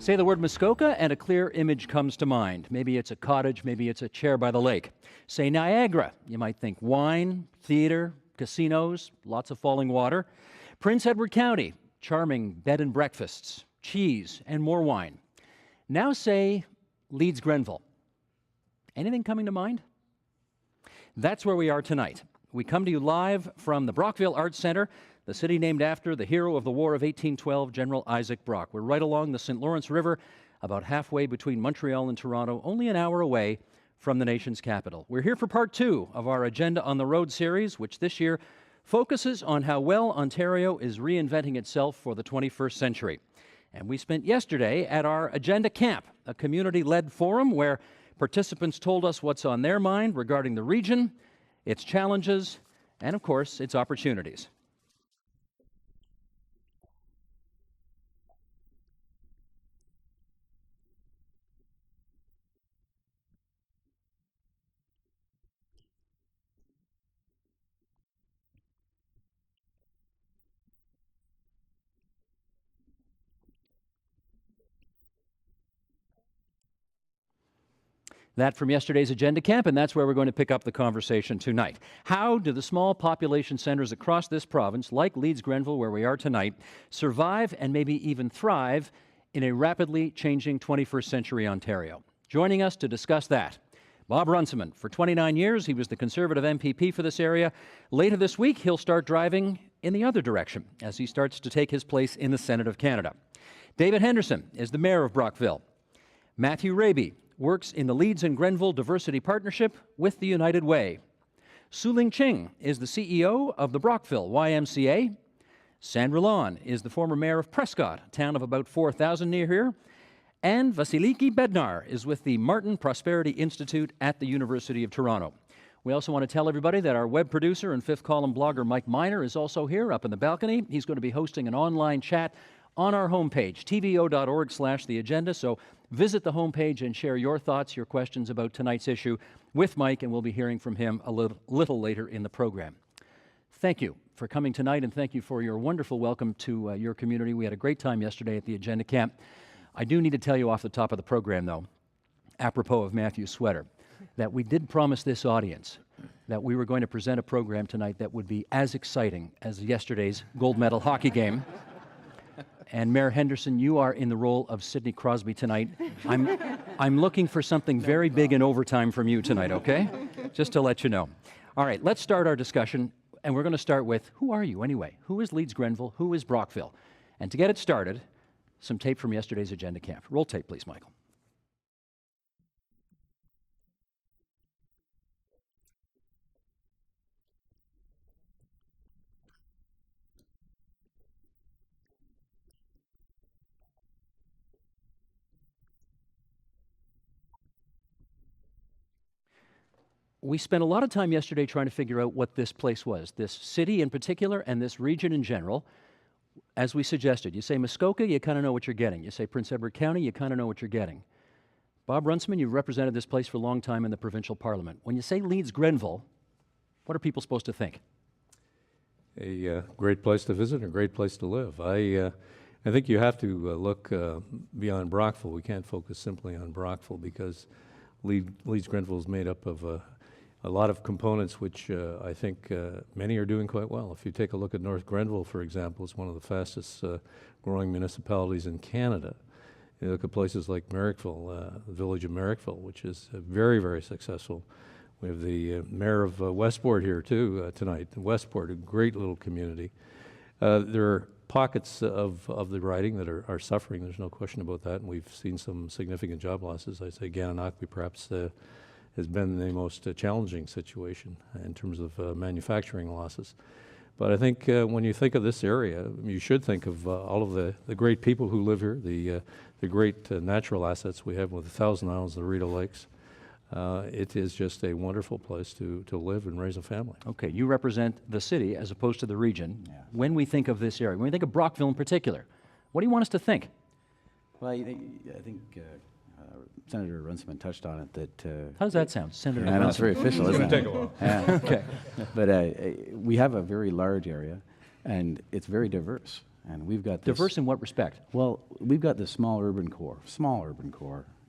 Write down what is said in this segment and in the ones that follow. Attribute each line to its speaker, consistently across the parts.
Speaker 1: Say the word Muskoka and a clear image comes to mind. Maybe it's a cottage, maybe it's a chair by the lake. Say Niagara, you might think wine, theater, casinos, lots of falling water. Prince Edward County, charming bed and breakfasts, cheese, and more wine. Now say Leeds Grenville. Anything coming to mind? That's where we are tonight. We come to you live from the Brockville Arts Center, the city named after the hero of the War of 1812, General Isaac Brock. We're right along the St. Lawrence River, about halfway between Montreal and Toronto, only an hour away from the nation's capital. We're here for part 2 of our Agenda on the Road series, which this year focuses on how well Ontario is reinventing itself for the 21st century. And we spent yesterday at our Agenda Camp, a community-led forum where participants told us what's on their mind regarding the region, its challenges, and of course, its opportunities. That from yesterday's Agenda Camp, and that's where we're going to pick up the conversation tonight. How do the small population centers across this province, like Leeds Grenville, where we are tonight, survive and maybe even thrive in a rapidly changing 21st century Ontario? Joining us to discuss that, Bob Runciman. For 29 years, he was the Conservative MPP for this area. Later this week, he'll start driving in the other direction as he starts to take his place in the Senate of Canada. David Henderson is the Mayor of Brockville. Matthew Raby works in the Leeds and Grenville Diversity Partnership with the United Way. Su-Ling Ching is the CEO of the Brockville YMCA. Sandra Lon is the former mayor of Prescott, a town of about 4,000 near here. And Vasiliki Bednar is with the Martin Prosperity Institute at the University of Toronto. We also want to tell everybody that our web producer and fifth column blogger Mike Miner is also here up in the balcony. He's going to be hosting an online chat on our homepage, tvo.org/theagenda. So visit the homepage and share your thoughts, your questions about tonight's issue with Mike, and we'll be hearing from him a little later in the program. Thank you for coming tonight, and thank you for your wonderful welcome to your community. We had a great time yesterday at the Agenda Camp. I do need to tell you off the top of the program, though, apropos of Matthew's sweater, that we did promise this audience that we were going to present a program tonight that would be as exciting as yesterday's gold medal hockey game. And Mayor Henderson, you are in the role of Sidney Crosby tonight. I'm looking for something very big in overtime from you tonight, okay? Just to let you know. All right, let's start our discussion, and we're going to start with, who are you anyway? Who is Leeds Grenville? Who is Brockville? And to get it started, some tape from yesterday's Agenda Camp. Roll tape, please, Michael. We spent a lot of time yesterday trying to figure out what this place was, this city in particular and this region in general. As we suggested, you say Muskoka, you kind of know what you're getting. You say Prince Edward County, you kind of know what you're getting. Bob Runciman, you've represented this place for a long time in the provincial parliament. When you say Leeds Grenville, what are people supposed to think?
Speaker 2: A great place to visit and a great place to live. I think you have to look beyond Brockville. We can't focus simply on Brockville because Leeds Grenville is made up of a lot of components which I think many are doing quite well. If you take a look at North Grenville, for example, it's one of the fastest growing municipalities in Canada. You look at places like Merrickville, the village of Merrickville, which is very, very successful. We have the mayor of Westport here too tonight. Westport, a great little community. There are pockets of the riding that are suffering, there's no question about that, and we've seen some significant job losses. I'd say Gananoque perhaps has been the most challenging situation in terms of manufacturing losses. But I think when you think of this area, you should think of all of the great people who live here, the great natural assets we have with the Thousand Islands, the Rideau Lakes. It is just a wonderful place to live and raise a family.
Speaker 1: Okay, you represent the city as opposed to the region. Yeah. When we think of this area, when we think of Brockville in particular, what do you want us to think?
Speaker 3: Well, I think Senator Runciman touched on it.
Speaker 1: How does that sound, Senator?
Speaker 3: I know it's very official, isn't it?
Speaker 2: It's going to take a while.
Speaker 3: Okay. But we have a very large area, and it's very diverse. And we've got this.
Speaker 1: Diverse in what respect?
Speaker 3: Well, we've got this small urban core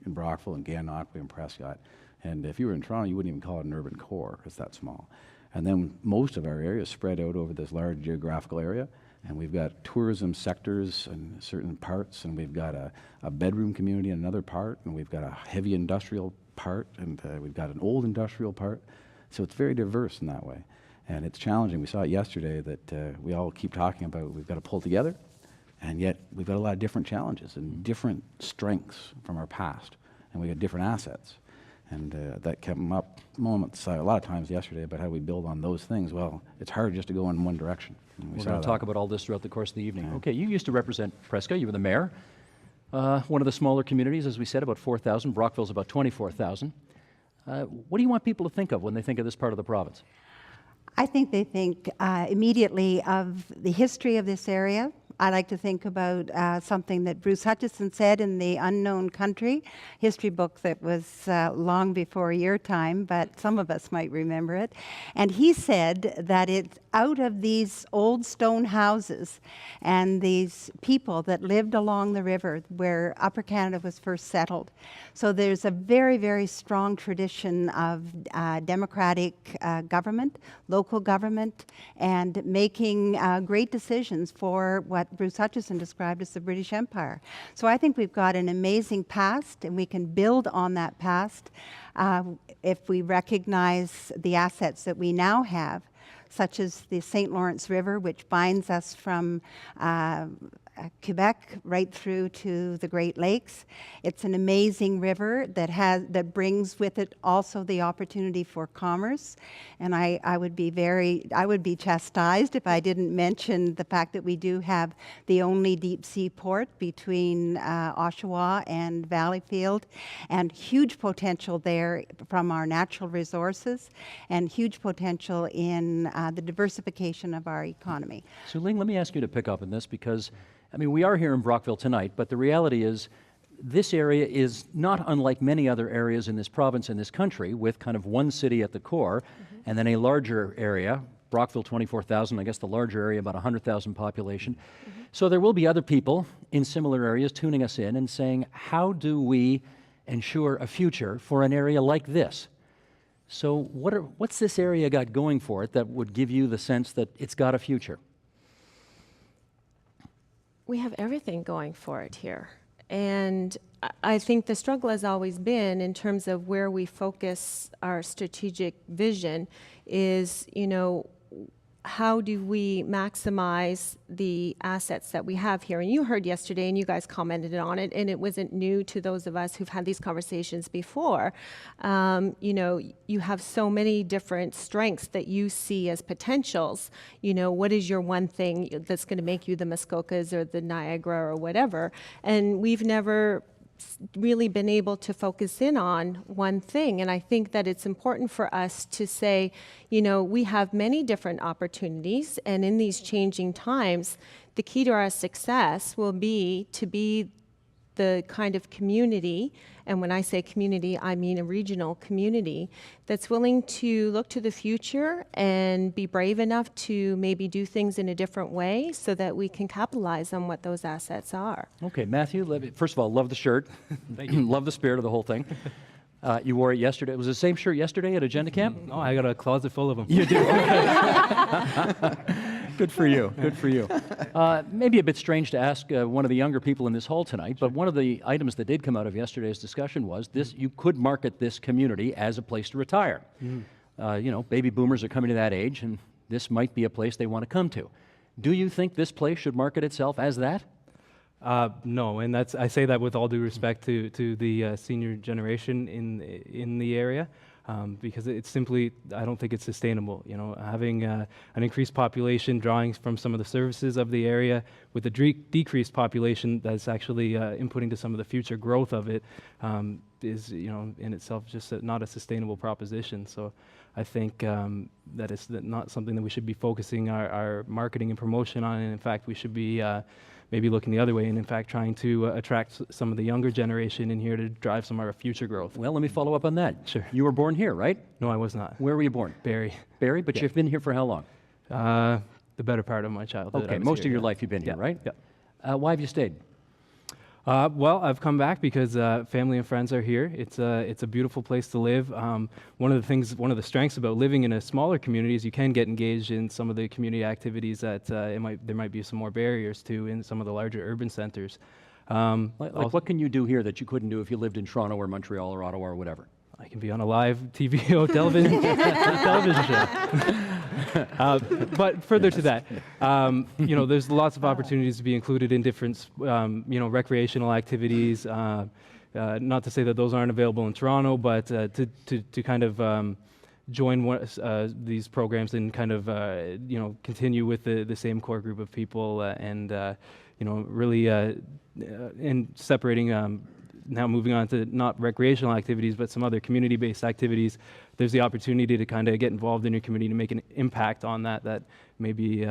Speaker 3: in Brockville and Gananoque and Prescott. And if you were in Toronto, you wouldn't even call it an urban core. It's that small. And then most of our area is spread out over this large geographical area. And we've got tourism sectors in certain parts, and we've got a bedroom community in another part, and we've got a heavy industrial part, and we've got an old industrial part. So it's very diverse in that way. And it's challenging. We saw it yesterday that we all keep talking about we've got to pull together, and yet we've got a lot of different challenges and different strengths from our past, and we got different assets. And that came up moments a lot of times yesterday about how we build on those things. Well, it's hard just to go in one direction.
Speaker 1: We're going to talk about all this throughout the course of the evening. Okay, you used to represent Prescott. You were the mayor. One of the smaller communities, as we said, about 4,000. Brockville's about 24,000. What do you want people to think of when they think of this part of the province?
Speaker 4: I think they think immediately of the history of this area. I like to think about something that Bruce Hutchison said in The Unknown Country, history book that was long before your time, but some of us might remember it. And he said that it's out of these old stone houses and these people that lived along the river where Upper Canada was first settled. So there's a very, very strong tradition of democratic government, local government, and making great decisions for what Bruce Hutchison described as the British Empire. So I think we've got an amazing past, and we can build on that past if we recognize the assets that we now have, such as the St. Lawrence River, which binds us from Quebec right through to the Great Lakes. It's an amazing river that brings with it also the opportunity for commerce. And I would be chastised if I didn't mention the fact that we do have the only deep sea port between Oshawa and Valleyfield, and huge potential there from our natural resources, and huge potential in the diversification of our economy.
Speaker 1: So Ling, let me ask you to pick up on this, because I mean, we are here in Brockville tonight, but the reality is this area is not unlike many other areas in this province, in this country, with kind of one city at the core, and then a larger area, Brockville 24,000, I guess the larger area, about 100,000 population. So there will be other people in similar areas tuning us in and saying, how do we ensure a future for an area like this? So what's this area got going for it that would give you the sense that it's got a future?
Speaker 5: We have everything going for it here. And I think the struggle has always been, in terms of where we focus our strategic vision, is, how do we maximize the assets that we have here? And you heard yesterday, and you guys commented on it, and it wasn't new to those of us who've had these conversations before. You have so many different strengths that you see as potentials. What is your one thing that's going to make you the Muskokas or the Niagara or whatever? And we've never really been able to focus in on one thing. And I think that it's important for us to say, we have many different opportunities, and in these changing times, the key to our success will be to be the kind of community, and when I say community, I mean a regional community, that's willing to look to the future and be brave enough to maybe do things in a different way so that we can capitalize on what those assets are.
Speaker 1: Okay, Matthew, first of all, love the shirt. Thank you. Love the spirit of the whole thing. You wore it yesterday. Was it the same shirt yesterday at Agenda Camp?
Speaker 6: No, I got a closet full of them.
Speaker 1: You do? Okay. Good for you. Good for you. Maybe a bit strange to ask one of the younger people in this hall tonight, but one of the items that did come out of yesterday's discussion was this: you could market this community as a place to retire. Baby boomers are coming to that age, and this might be a place they want to come to. Do you think this place should market itself as that?
Speaker 6: No, and I say that with all due respect to the senior generation in the area, because it's simply, I don't think it's sustainable. Having an increased population drawing from some of the services of the area with a decreased population that's actually inputting to some of the future growth of it is, in itself just not a sustainable proposition. So I think that it's not something that we should be focusing our marketing and promotion on, and in fact, we should be maybe looking the other way and in fact trying to attract some of the younger generation in here to drive some of our future growth.
Speaker 1: Well, let me follow up on that.
Speaker 6: Sure.
Speaker 1: You were born here, right?
Speaker 6: No, I was not.
Speaker 1: Where were you born?
Speaker 6: Barrie.
Speaker 1: Barrie, but
Speaker 6: Yeah.
Speaker 1: You've been here for how long?
Speaker 6: the better part of my childhood. I
Speaker 1: Okay,
Speaker 6: was
Speaker 1: most
Speaker 6: here,
Speaker 1: of your
Speaker 6: yeah.
Speaker 1: life you've been here,
Speaker 6: Yeah,
Speaker 1: right?
Speaker 6: yeah.
Speaker 1: Why have you stayed?
Speaker 6: Well, I've come back because family and friends are here. It's a beautiful place to live. One of the strengths about living in a smaller community is you can get engaged in some of the community activities that there might be some more barriers to in some of the larger urban centers.
Speaker 1: Like what can you do here that you couldn't do if you lived in Toronto or Montreal or Ottawa or whatever?
Speaker 6: I can be on a live TV or television show. But further to that, there's lots of opportunities to be included in different, recreational activities. Not to say that those aren't available in Toronto, but to kind of join these programs and kind of, continue with the same core group of people and, really in separating. Now moving on to not recreational activities, but some other community-based activities, there's the opportunity to kind of get involved in your community to make an impact on that maybe...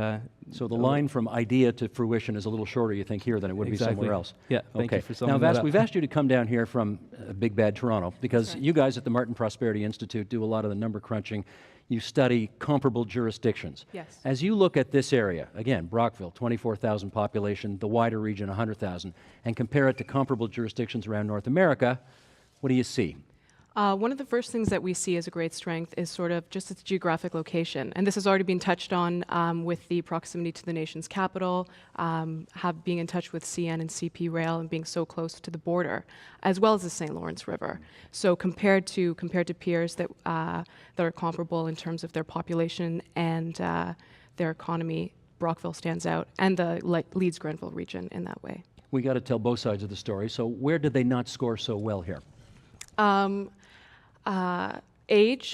Speaker 1: So the line from idea to fruition is a little shorter, you think, here than it would be somewhere else.
Speaker 6: Yeah, thank you
Speaker 1: Okay.
Speaker 6: for summing
Speaker 1: Now,
Speaker 6: that
Speaker 1: Vas,
Speaker 6: up.
Speaker 1: we've asked you to come down here from Big Bad Toronto because
Speaker 5: right.
Speaker 1: you guys at the Martin Prosperity Institute do a lot of the number crunching. You study comparable jurisdictions.
Speaker 5: Yes.
Speaker 1: As you look at this area, again, Brockville, 24,000 population, the wider region, 100,000, and compare it to comparable jurisdictions around North America, what do you see?
Speaker 7: One of the first things that we see as a great strength is sort of just its geographic location. And this has already been touched on with the proximity to the nation's capital, being in touch with CN and CP Rail and being so close to the border, as well as the St. Lawrence River. So compared to peers that are comparable in terms of their population and their economy, Brockville stands out, and the Leeds-Grenville region in that way.
Speaker 1: We got to tell both sides of the story. So where did they not score so well here?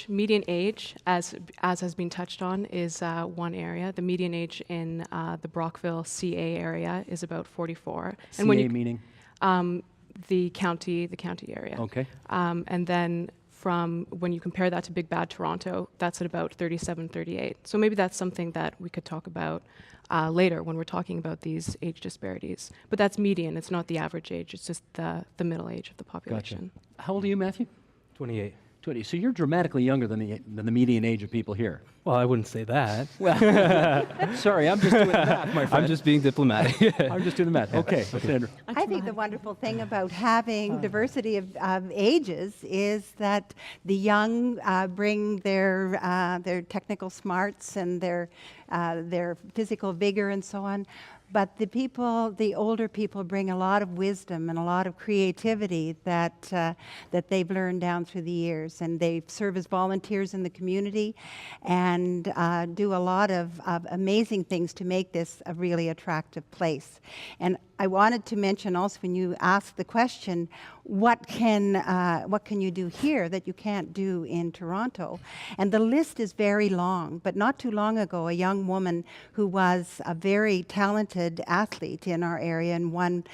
Speaker 7: Median age, as has been touched on, is one area. The median age in the Brockville CA area is about 44.
Speaker 1: CA meaning?
Speaker 7: The county area.
Speaker 1: Okay.
Speaker 7: And then from when you compare that to Big Bad Toronto, that's at about 37, 38. So maybe that's something that we could talk about later when we're talking about these age disparities. But that's median. It's not the average age. It's just the middle age of the population.
Speaker 1: How old are you, Matthew?
Speaker 6: 28.
Speaker 1: 20. So you're dramatically younger than the median age of people here.
Speaker 6: Well, I wouldn't say that.
Speaker 1: Well, sorry, I'm just doing the math, my friend.
Speaker 6: I'm just being diplomatic.
Speaker 1: I'm just doing the math. Okay, Sandra.
Speaker 4: I think the wonderful thing about having diversity of ages is that the young bring their technical smarts and their physical vigor and so on. But the older people bring a lot of wisdom and a lot of creativity that they've learned down through the years. And they serve as volunteers in the community and do a lot of amazing things to make this a really attractive place. And I wanted to mention also, when you asked the question, what can you do here that you can't do in Toronto? And the list is very long, but not too long ago, a young woman who was a very talented athlete in our area and won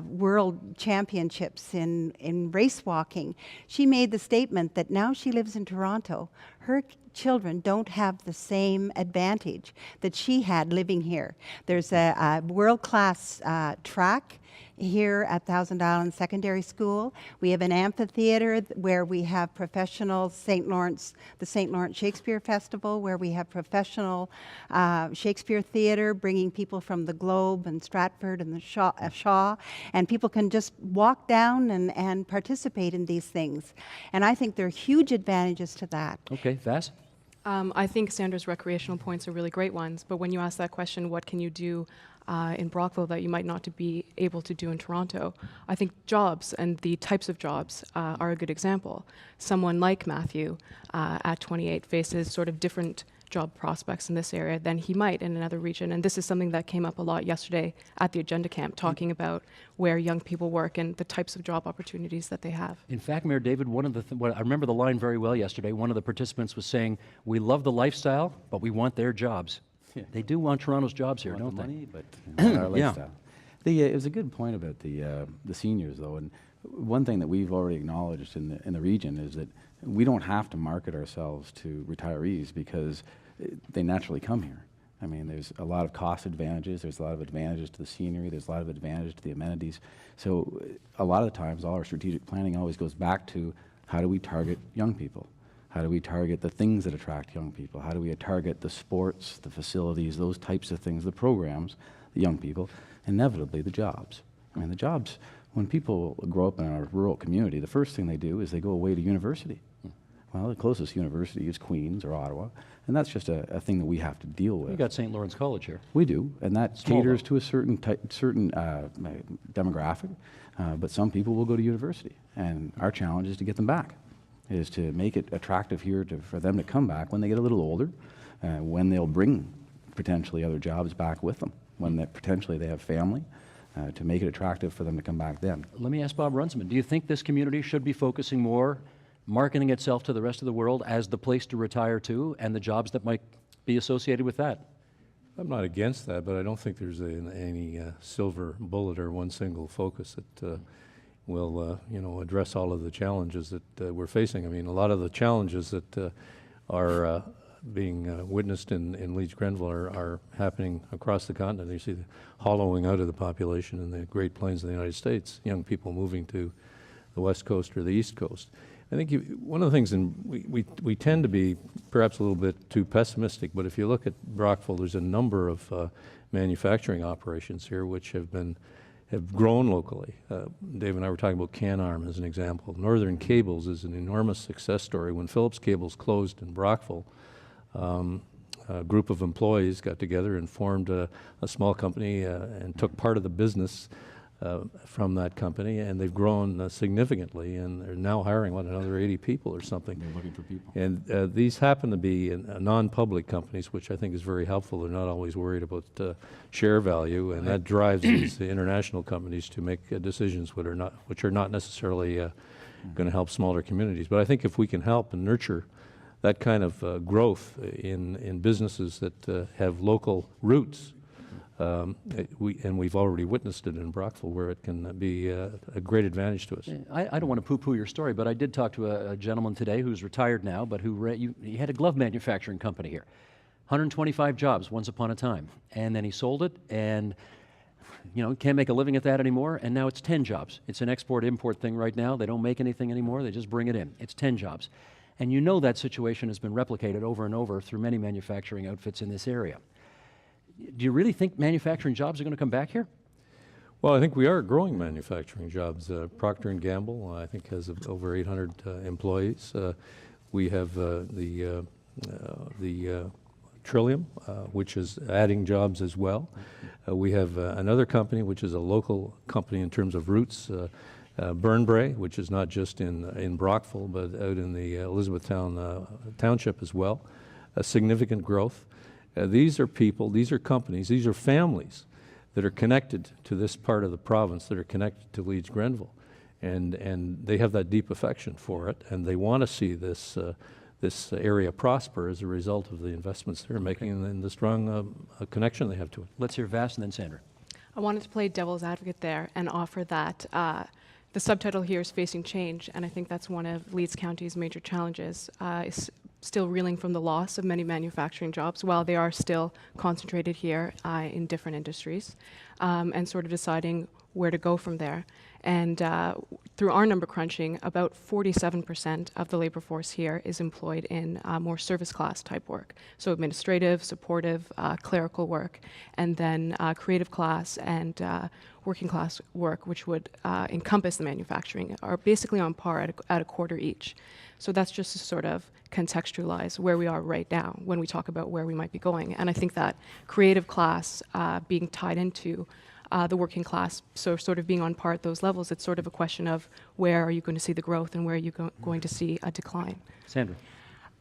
Speaker 4: world championships in race walking, she made the statement that now she lives in Toronto. Her children don't have the same advantage that she had living here. There's a world-class track here at Thousand Island Secondary School. We have an amphitheater where we have professional the St. Lawrence Shakespeare Festival, where we have professional Shakespeare theater, bringing people from the Globe and Stratford and the Shaw, and people can just walk down and participate in these things. And I think there are huge advantages to that.
Speaker 1: Okay, Vas?
Speaker 7: I think Sandra's recreational points are really great ones, but when you ask that question, what can you do in Brockville that you might not be able to do in Toronto, I think jobs and the types of jobs are a good example. Someone like Matthew at 28 faces sort of different job prospects in this area than he might in another region. And this is something that came up a lot yesterday at the agenda camp, talking about where young people work and the types of job opportunities that they have.
Speaker 1: In fact, Mayor David, one of the I remember the line very well yesterday. One of the participants was saying, "We love the lifestyle, but we want their jobs."
Speaker 3: Yeah.
Speaker 1: They do want Toronto's jobs here,
Speaker 3: Want
Speaker 1: don't
Speaker 3: the
Speaker 1: they?
Speaker 3: money, but not our
Speaker 1: Yeah.
Speaker 3: lifestyle. It was a good point about the seniors, though. And one thing that we've already acknowledged in the region is that we don't have to market ourselves to retirees because they naturally come here. I mean, there's a lot of cost advantages. There's a lot of advantages to the scenery. There's a lot of advantages to the amenities. So a lot of the times, all our strategic planning always goes back to how do we target young people? How do we target the things that attract young people? How do we target the sports, the facilities, those types of things, the programs, the young people, inevitably the jobs. I mean, the jobs, when people grow up in a rural community, the first thing they do is they go away to university. Well, the closest university is Queens or Ottawa, and that's just a thing that we have to deal with.
Speaker 1: You got St. Lawrence College here.
Speaker 3: We do, and that
Speaker 1: Small,
Speaker 3: caters
Speaker 1: though.
Speaker 3: to a certain demographic, but some people will go to university, and our challenge is to get them back, is to make it attractive here for them to come back when they get a little older, when they'll bring potentially other jobs back with them, when potentially they have family, to make it attractive for them to come back then.
Speaker 1: Let me ask Bob Runciman, do you think this community should be focusing more, marketing itself to the rest of the world as the place to retire to and the jobs that might be associated with that?
Speaker 2: I'm not against that, but I don't think there's any silver bullet or one single focus that will, address all of the challenges that we're facing. I mean, a lot of the challenges that are being witnessed in Leeds Grenville are happening across the continent. You see the hollowing out of the population in the Great Plains of the United States, young people moving to the West Coast or the East Coast. I think one of the things, and we tend to be perhaps a little bit too pessimistic, but if you look at Brockville, there's a number of manufacturing operations here which have grown locally. Dave and I were talking about Canarm as an example. Northern Cables is an enormous success story. When Phillips Cables closed in Brockville, a group of employees got together and formed a small company and took part of the business from that company, and they've grown significantly, and they're now hiring, another 80 people or something.
Speaker 3: They're looking for people.
Speaker 2: And these happen to be non-public companies, which I think is very helpful. They're not always worried about share value, and that drives these international companies to make decisions which are not necessarily going to help smaller communities. But I think if we can help and nurture that kind of growth in businesses that have local roots, we've already witnessed it in Brockville, where it can be a great advantage to us.
Speaker 1: I don't want to poo-poo your story, but I did talk to a gentleman today who's retired now, but he had a glove manufacturing company here. 125 jobs once upon a time. And then he sold it, and can't make a living at that anymore, and now it's 10 jobs. It's an export-import thing right now. They don't make anything anymore. They just bring it in. It's 10 jobs. And that situation has been replicated over and over through many manufacturing outfits in this area. Do you really think manufacturing jobs are going to come back here?
Speaker 2: Well, I think we are growing manufacturing jobs. Procter & Gamble, I think, has over 800 employees. We have the Trillium, which is adding jobs as well. We have another company, which is a local company in terms of roots, Burnbrae, which is not just in Brockville, but out in the Elizabethtown Township as well. A significant growth. These are people, these are companies, these are families that are connected to this part of the province, that are connected to Leeds Grenville. And they have that deep affection for it, and they want to see this area prosper as a result of the investments they're making and the strong connection they have to it.
Speaker 1: Let's hear Vass and then Sandra.
Speaker 7: I wanted to play devil's advocate there and offer that the subtitle here is facing change, and I think that's one of Leeds County's major challenges, is still reeling from the loss of many manufacturing jobs, while they are still concentrated here in different industries, and sort of deciding where to go from there. And through our number crunching, about 47% of the labor force here is employed in more service class type work. So administrative, supportive, clerical work, and then creative class and working class work, which would encompass the manufacturing, are basically on par at a quarter each. So that's just to sort of contextualize where we are right now when we talk about where we might be going. And I think that creative class being tied into the working class, so sort of being on par at those levels, it's sort of a question of where are you going to see the growth and where are you going to see a decline.
Speaker 1: Sandra.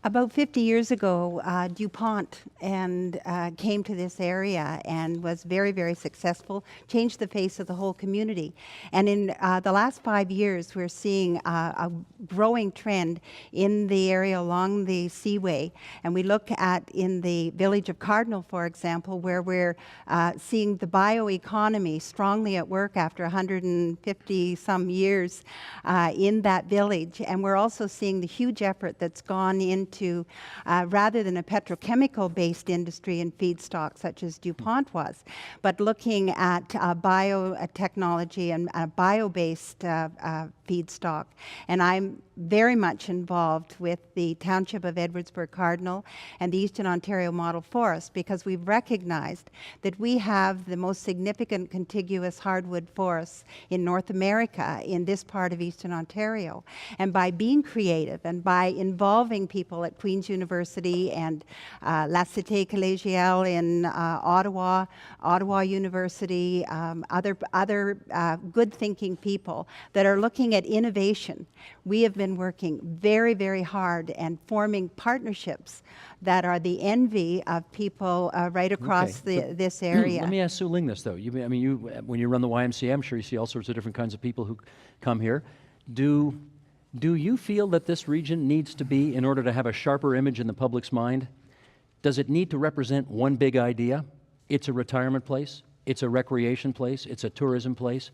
Speaker 4: About 50 years ago, DuPont came to this area and was very, very successful, changed the face of the whole community. And in the last 5 years, we're seeing a growing trend in the area along the Seaway. And we look at in the village of Cardinal, for example, where we're seeing the bioeconomy strongly at work after 150 some years in that village. And we're also seeing the huge effort that's gone into into, rather than a petrochemical-based industry and feedstock such as DuPont was, but looking at biotechnology and bio-based feedstock. And I'm very much involved with the Township of Edwardsburg Cardinal and the Eastern Ontario Model Forest, because we've recognized that we have the most significant contiguous hardwood forests in North America in this part of Eastern Ontario. And by being creative and by involving people at Queen's University and La Cité Collégiale in Ottawa, Ottawa University, other good thinking people that are looking at innovation, we have been working very, very hard and forming partnerships that are the envy of people right across this area.
Speaker 1: Let me ask Sue Ling this, though. When you run the YMCA, I'm sure you see all sorts of different kinds of people who come here. Do you feel that this region needs to be, in order to have a sharper image in the public's mind, does it need to represent one big idea? It's a retirement place, it's a recreation place, it's a tourism place.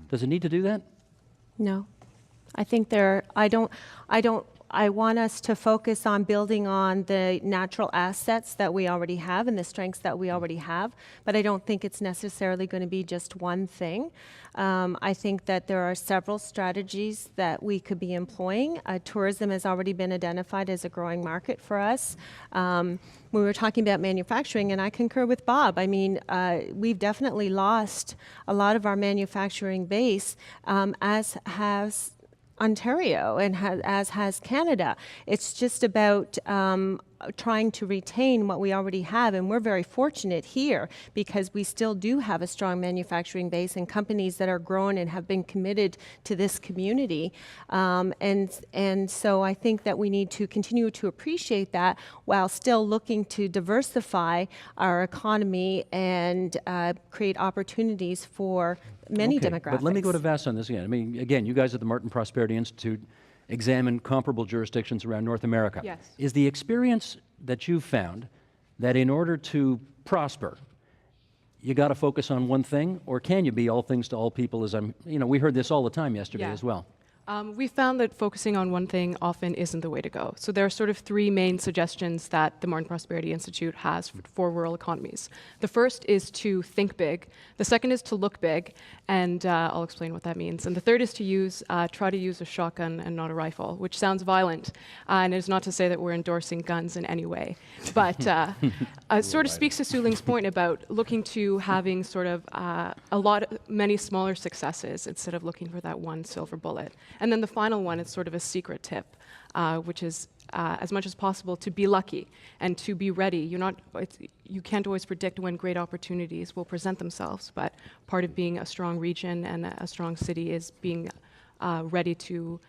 Speaker 1: Does it need to do that?
Speaker 5: No. I think I want us to focus on building on the natural assets that we already have and the strengths that we already have, but I don't think it's necessarily going to be just one thing. I think that there are several strategies that we could be employing. Tourism has already been identified as a growing market for us. We were talking about manufacturing, and I concur with Bob. I mean, we've definitely lost a lot of our manufacturing base, as has Ontario and as has Canada. It's just about trying to retain what we already have, and we're very fortunate here because we still do have a strong manufacturing base and companies that are grown and have been committed to this community. And so I think that we need to continue to appreciate that while still looking to diversify our economy and create opportunities for many demographics.
Speaker 1: But let me go to Vass on this again. I mean, again, you guys at the Martin Prosperity Institute examine comparable jurisdictions around North America.
Speaker 7: Yes.
Speaker 1: Is the experience that you've found that in order to prosper, you got to focus on one thing, or can you be all things to all people? We heard this all the time yesterday as well.
Speaker 7: We found that focusing on one thing often isn't the way to go. So there are sort of three main suggestions that the Martin Prosperity Institute has for rural economies. The first is to think big. The second is to look big, and I'll explain what that means. And the third is to try to use a shotgun and not a rifle, which sounds violent, and it's not to say that we're endorsing guns in any way. But it sort of speaks to Sue Ling's point about looking to having sort of many smaller successes instead of looking for that one silver bullet. And then the final one is sort of a secret tip, which is as much as possible to be lucky and to be ready. You can't always predict when great opportunities will present themselves, but part of being a strong region and a strong city is being ready to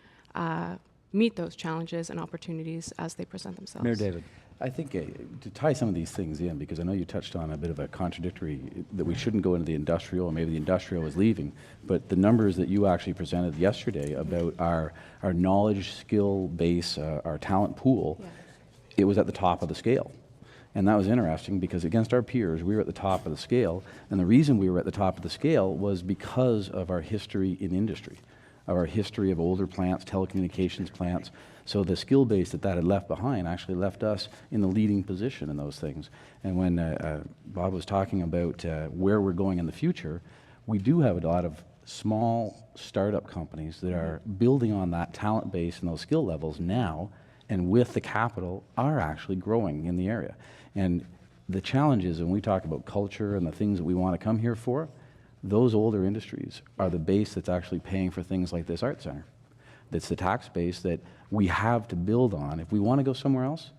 Speaker 7: meet those challenges and opportunities as they present themselves.
Speaker 1: Mayor David.
Speaker 3: I think to tie some of these things in, because I know you touched on a bit of a contradictory, that we shouldn't go into the industrial, or maybe the industrial is leaving, but the numbers that you actually presented yesterday about our knowledge, skill base, our talent pool, it was at the top of the scale. And that was interesting because against our peers, we were at the top of the scale. And the reason we were at the top of the scale was because of our history in industry, of our history of older plants, telecommunications plants. So the skill base that had left behind actually left us in the leading position in those things. And when Bob was talking about where we're going in the future, we do have a lot of small startup companies that are building on that talent base and those skill levels now, and with the capital are actually growing in the area. And the challenge is when we talk about culture and the things that we want to come here for, those older industries are the base that's actually paying for things like this art center. That's the tax base that we have to build on. If we want to go somewhere else,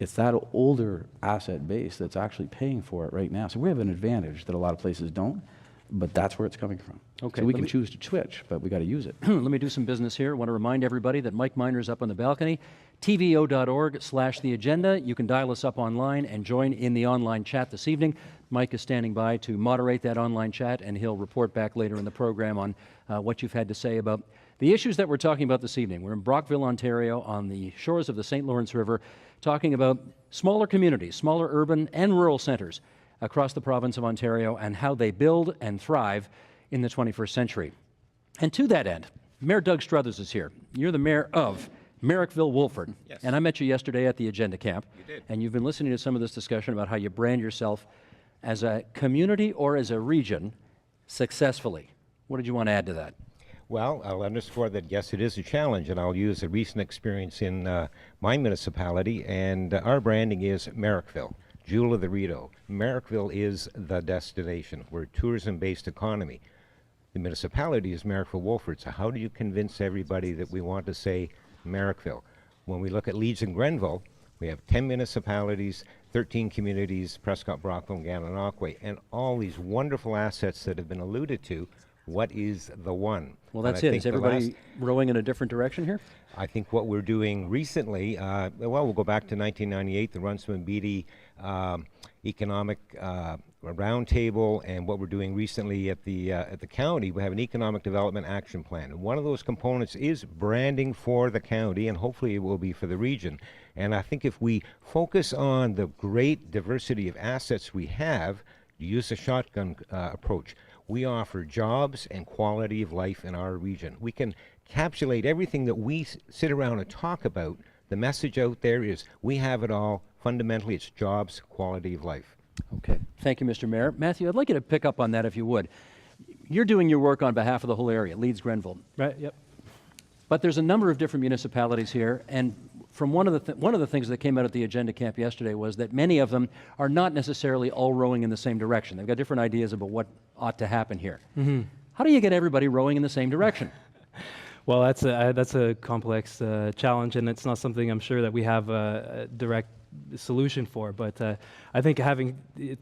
Speaker 3: it's that older asset base that's actually paying for it right now. So we have an advantage that a lot of places don't, but that's where it's coming from.
Speaker 1: Okay,
Speaker 3: so we can choose to switch, but we got to use it.
Speaker 1: Let me do some business here. I want to remind everybody that Mike Miner's up on the balcony, tvo.org/theagenda. You can dial us up online and join in the online chat this evening. Mike is standing by to moderate that online chat, and he'll report back later in the program on what you've had to say about the issues that we're talking about this evening. We're in Brockville, Ontario, on the shores of the St. Lawrence River, talking about smaller communities, smaller urban and rural centers across the province of Ontario and how they build and thrive in the 21st century. And to that end, Mayor Doug Struthers is here. You're the mayor of Merrickville, Wolford.
Speaker 8: Yes.
Speaker 1: And I met you yesterday at the Agenda Camp.
Speaker 8: You did.
Speaker 1: And you've been listening to some of this discussion about how you brand yourself as a community or as a region successfully. What did you want to add to that?
Speaker 8: Well, I'll underscore that, yes, it is a challenge, and I'll use a recent experience in my municipality, and our branding is Merrickville, Jewel of the Rideau. Merrickville is the destination. We're a tourism-based economy. The municipality is Merrickville-Wolford, so how do you convince everybody that we want to say Merrickville? When we look at Leeds and Grenville, we have 10 municipalities, 13 communities, Prescott, Brockville, and Gananoque, and all these wonderful assets that have been alluded to. What is the one?
Speaker 1: Well, that's it. Is everybody rowing in a different direction here?
Speaker 8: I think what we're doing recently, well, we'll go back to 1998, the Runciman Beatty Economic Roundtable, and what we're doing recently at the county. We have an Economic Development Action Plan, and one of those components is branding for the county, and hopefully it will be for the region. And I think if we focus on the great diversity of assets we have, use the shotgun approach. We offer jobs and quality of life in our region. We can encapsulate everything that we sit around and talk about. The message out there is we have it all. Fundamentally, it's jobs, quality of life.
Speaker 1: Okay. Thank you, Mr. Mayor. Matthew, I'd like you to pick up on that if you would. You're doing your work on behalf of the whole area, Leeds, Grenville.
Speaker 6: Right, yep.
Speaker 1: But there's a number of different municipalities here, and from one of the things that came out at the Agenda Camp yesterday was that many of them are not necessarily all rowing in the same direction. They've got different ideas about what ought to happen here. Mm-hmm. How do you get everybody rowing in the same direction?
Speaker 6: Well, that's a complex challenge, and it's not something I'm sure that we have a direct solution for. But I think having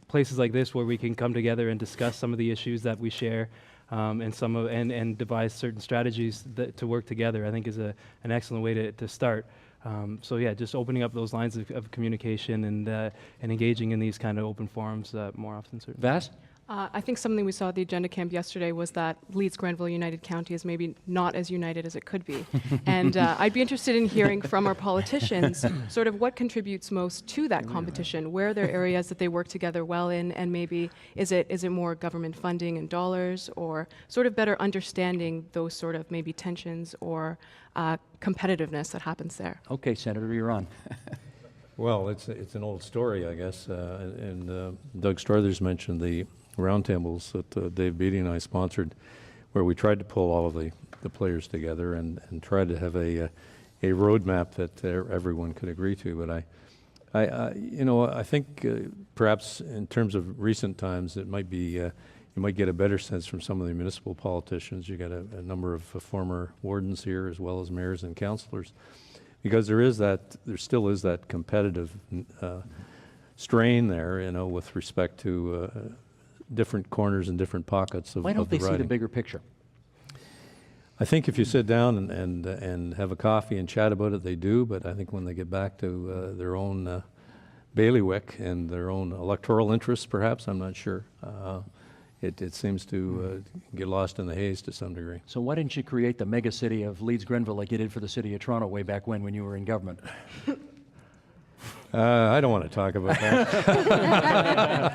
Speaker 6: places like this where we can come together and discuss some of the issues that we share, and devise certain strategies to work together, I think is an excellent way to start. So yeah, just opening up those lines of communication and engaging in these kind of open forums more often. Certainly.
Speaker 1: Vass?
Speaker 7: I think something we saw at the Agenda Camp yesterday was that Leeds Grenville United County is maybe not as united as it could be. And I'd be interested in hearing from our politicians sort of what contributes most to that competition. Where are there areas that they work together well in, and maybe is it more government funding and dollars, or sort of better understanding those sort of maybe tensions or competitiveness that happens there?
Speaker 1: Okay, Senator, you're on.
Speaker 2: Well, it's an old story, I guess, and Doug Struthers mentioned the roundtables that Dave Beatty and I sponsored, where we tried to pull all of the players together and try to have a roadmap that everyone could agree to. But I think perhaps in terms of recent times, it might be you might get a better sense from some of the municipal politicians. You got a number of former wardens here, as well as mayors and councillors, because there still is that competitive strain there, with respect to different corners and different pockets of
Speaker 1: Why don't
Speaker 2: the
Speaker 1: they see the
Speaker 2: riding.
Speaker 1: bigger picture?
Speaker 2: I think if you sit down and have a coffee and chat about it, they do. But I think when they get back to their own bailiwick and their own electoral interests, perhaps, I'm not sure, it seems to get lost in the haze to some degree.
Speaker 1: So why didn't you create the mega city of Leeds Grenville like you did for the city of Toronto way back when you were in government?
Speaker 2: I don't want to talk about that.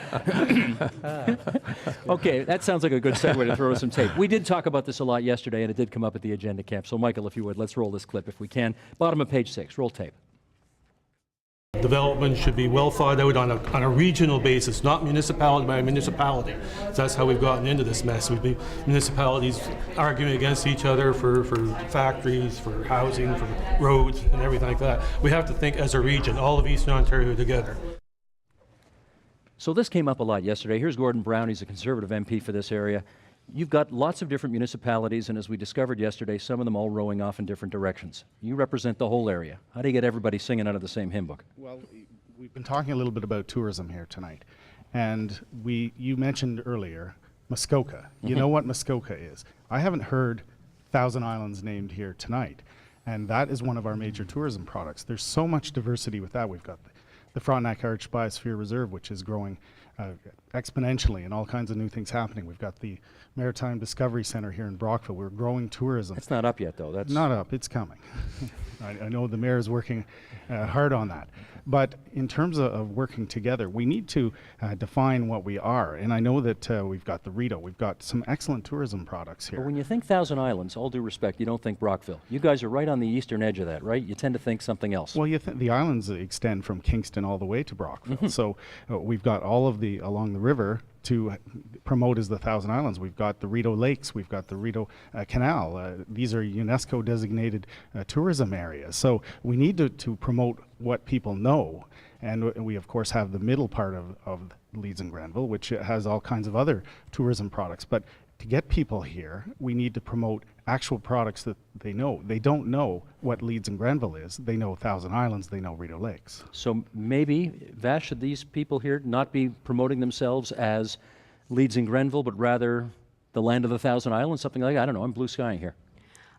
Speaker 1: Okay, that sounds like a good segue to throw some tape. We did talk about this a lot yesterday, and it did come up at the Agenda Camp. So, Michael, if you would, let's roll this clip if we can. Bottom of page 6, roll tape.
Speaker 9: Development should be well thought out on a regional basis, not municipality by municipality. So that's how we've gotten into this mess. We've been municipalities arguing against each other for factories, for housing, for roads, and everything like that. We have to think as a region, all of Eastern Ontario together.
Speaker 1: So this came up a lot yesterday. Here's Gordon Brown. He's a Conservative MP for this area. You've got lots of different municipalities, and as we discovered yesterday, some of them all rowing off in different directions. You represent the whole area. How do you get everybody singing out of the same hymn book?
Speaker 10: Well, we've been talking a little bit about tourism here tonight, and you mentioned earlier Muskoka. You know what Muskoka is. I haven't heard Thousand Islands named here tonight, and that is one of our major tourism products. There's so much diversity with that. We've got the Frontenac Arch Biosphere Reserve, which is growing exponentially and all kinds of new things happening. We've got the Maritime Discovery Center here in Brockville. We're growing tourism.
Speaker 1: It's not up yet, though. That's
Speaker 10: Not up, it's coming. I know the mayor is working hard on that. But in terms of working together, we need to define what we are. And I know that we've got the Rito, we've got some excellent tourism products
Speaker 1: But
Speaker 10: here.
Speaker 1: when you think Thousand Islands, all due respect, you don't think Brockville. You guys are right on the eastern edge of that, right? You tend to think something else.
Speaker 10: Well, the islands extend from Kingston all the way to Brockville. So we've got all of the along the river to promote as the Thousand Islands. We've got the Rito Lakes, we've got the Rito Canal. These are UNESCO designated tourism areas. So we need to promote what people know. And we of course have the middle part of Leeds and Grenville, which has all kinds of other tourism products. But to get people here, we need to promote actual products that they know. They don't know what Leeds and Grenville is. They know Thousand Islands, they know Rito Lakes.
Speaker 1: So maybe, Vash, should these people here not be promoting themselves as Leeds and Grenville, but rather the land of the Thousand Islands, something like that? I don't know. I'm blue skying here.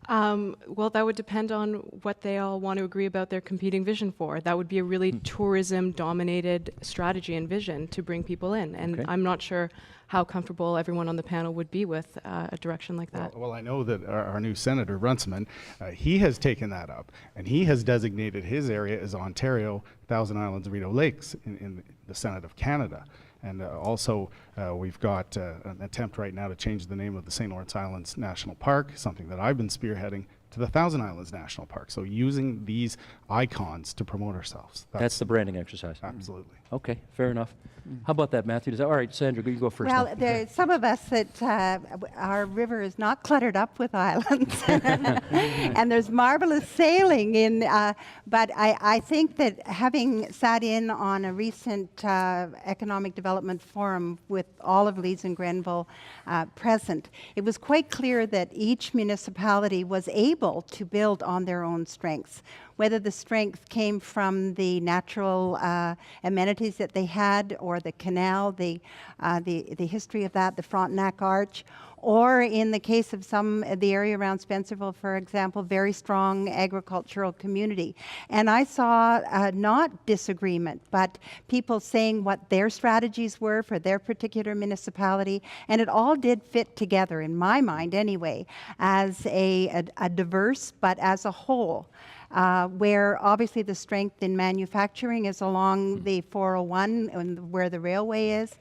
Speaker 7: Well, that would depend on what they all want to agree about their competing vision for. That would be a really tourism-dominated strategy and vision to bring people in. And
Speaker 1: Okay.
Speaker 7: I'm not sure how comfortable everyone on the panel would be with a direction like that.
Speaker 10: Well, I know that our new Senator Runciman, he has taken that up, and he has designated his area as Ontario, Thousand Islands, Rito Lakes in the Senate of Canada. And also, we've got an attempt right now to change the name of the St. Lawrence Islands National Park, something that I've been spearheading, to the Thousand Islands National Park. So using these icons to promote ourselves.
Speaker 1: That's the branding exercise.
Speaker 10: Absolutely.
Speaker 1: Okay, fair enough. How about that, Matthew? All right, Sandra, you go first.
Speaker 4: Well,
Speaker 1: then.
Speaker 4: there's some of us that our river is not cluttered up with islands, and there's marvelous sailing in. But I think that having sat in on a recent economic development forum with all of Leeds and Grenville present, it was quite clear that each municipality was able to build on their own strengths. Whether the strength came from the natural amenities that they had, or the canal, the history of that, the Frontenac Arch, or in the case of the area around Spencerville, for example, very strong agricultural community. And I saw not disagreement, but people saying what their strategies were for their particular municipality, and it all did fit together, in my mind anyway, as a diverse, but as a whole. Where obviously the strength in manufacturing is along the 401 and where the railway is.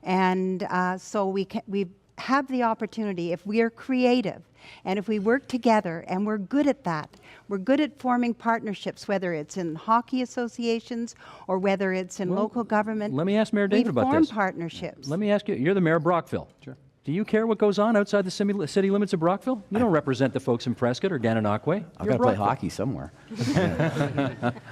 Speaker 4: And so we have the opportunity, if we are creative and if we work together, and we're good at that. We're good at forming partnerships, whether it's in hockey associations or whether it's in local government.
Speaker 1: Let me ask Mayor David about
Speaker 4: we form
Speaker 1: this.
Speaker 4: partnerships.
Speaker 1: Let me ask you, you're the mayor of Brockville. Sure. Do you care what goes on outside the city limits of Brockville? You don't represent the folks in Prescott or Gananoque.
Speaker 3: I've got to play hockey somewhere.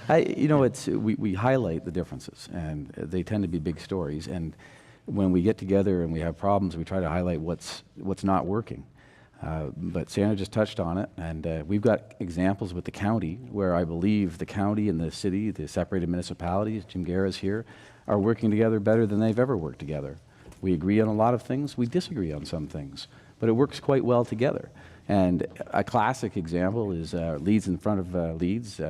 Speaker 3: We highlight the differences, and they tend to be big stories. And when we get together and we have problems, we try to highlight what's not working. But Sandra just touched on it, and we've got examples with the county where I believe the county and the city, the separated municipalities, Jim Guerra's here, are working together better than they've ever worked together. We agree on a lot of things, we disagree on some things, but it works quite well together. And a classic example is Leeds in front of Leeds.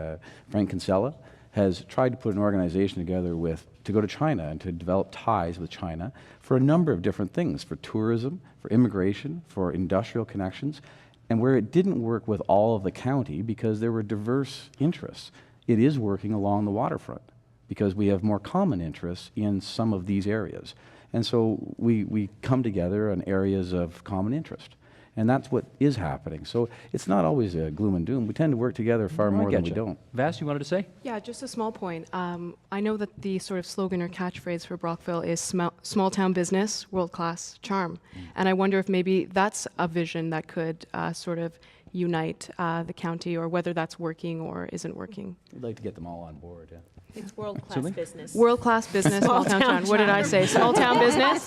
Speaker 3: Frank Kinsella has tried to put an organization together to go to China and to develop ties with China for a number of different things, for tourism, for immigration, for industrial connections, and where it didn't work with all of the county because there were diverse interests, it is working along the waterfront because we have more common interests in some of these areas. And so we come together on areas of common interest. And that's what is happening. So it's not always a gloom and doom. We tend to work together far more than we don't.
Speaker 1: Vass, you wanted to say?
Speaker 7: Yeah, just a small point. I know that the sort of slogan or catchphrase for Brockville is small town business, world-class charm. And I wonder if maybe that's a vision that could sort of unite the county, or whether that's working or isn't working.
Speaker 3: We'd like to get them all on board, yeah.
Speaker 5: It's world-class business.
Speaker 7: World-class business, small town charm. What did I say? Small town business?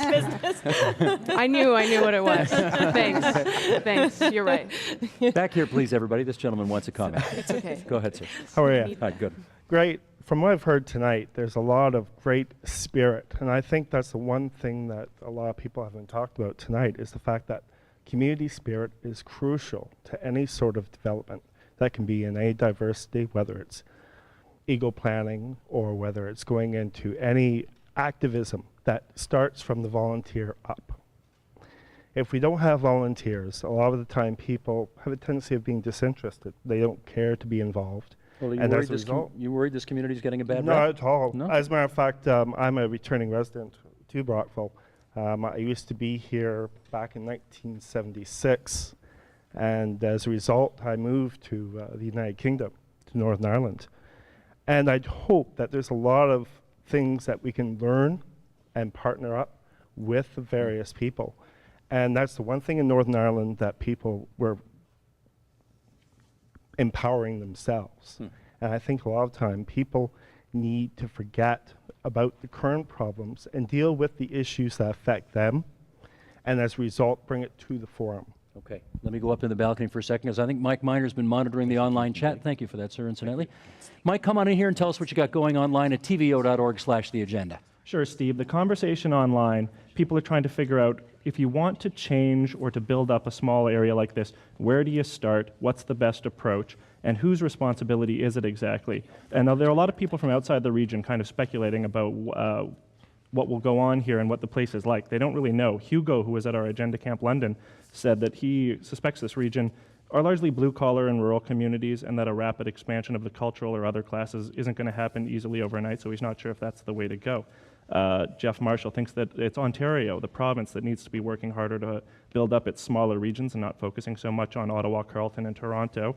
Speaker 7: I knew what it was. Thanks. You're right.
Speaker 1: Back here, please, everybody. This gentleman wants a comment.
Speaker 7: It's okay.
Speaker 1: Go ahead, sir.
Speaker 11: How are you?
Speaker 1: Hi, good.
Speaker 11: Great. From what I've heard tonight, there's a lot of great spirit. And I think that's the one thing that a lot of people haven't talked about tonight, is the fact that community spirit is crucial to any sort of development that can be in any diversity, whether it's eco planning or whether it's going into any activism that starts from the volunteer up. If we don't have volunteers, a lot of the time people have a tendency of being disinterested. They don't care to be involved.
Speaker 1: Well, are you
Speaker 11: And
Speaker 1: worried
Speaker 11: as a
Speaker 1: this
Speaker 11: result,
Speaker 1: you worried this community is getting a bad
Speaker 11: not
Speaker 1: rap?
Speaker 11: at all.
Speaker 1: No?
Speaker 11: As a matter of fact, I'm a returning resident to Brockville. I used to be here back in 1976, and as a result, I moved to the United Kingdom, to Northern Ireland. And I'd hope that there's a lot of things that we can learn and partner up with the various people. And that's the one thing in Northern Ireland that people were empowering themselves. And I think a lot of time people need to forget about the current problems and deal with the issues that affect them, and as a result, bring it to the forum.
Speaker 1: Okay, let me go up to the balcony for a second, because I think Mike Miner's been monitoring the online chat. Thank you for that, sir, incidentally. Mike, come on in here and tell us what you got going online at tvo.org/theagenda.
Speaker 12: Sure, Steve. The conversation online, people are trying to figure out if you want to change or to build up a small area like this, where do you start? What's the best approach? And whose responsibility is it exactly? And there are a lot of people from outside the region kind of speculating about what will go on here and what the place is like. They don't really know. Hugo, who was at our Agenda Camp London, said that he suspects this region are largely blue-collar and rural communities, and that a rapid expansion of the cultural or other classes isn't going to happen easily overnight, so he's not sure if that's the way to go. Jeff Marshall thinks that it's Ontario, the province, that needs to be working harder to build up its smaller regions and not focusing so much on Ottawa, Carleton, and Toronto.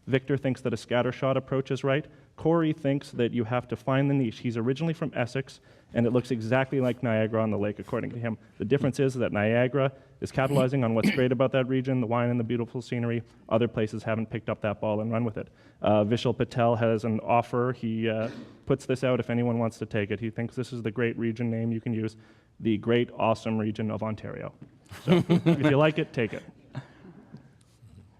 Speaker 12: Victor thinks that a scattershot approach is right. Corey thinks that you have to find the niche. He's originally from Essex, and it looks exactly like Niagara on the Lake, according to him. The difference is that Niagara is capitalizing on what's great about that region, the wine and the beautiful scenery. Other places haven't picked up that ball and run with it. Vishal Patel has an offer. He puts this out if anyone wants to take it. He thinks this is the great region name you can use, the great, awesome region of Ontario. So if you like it, take it.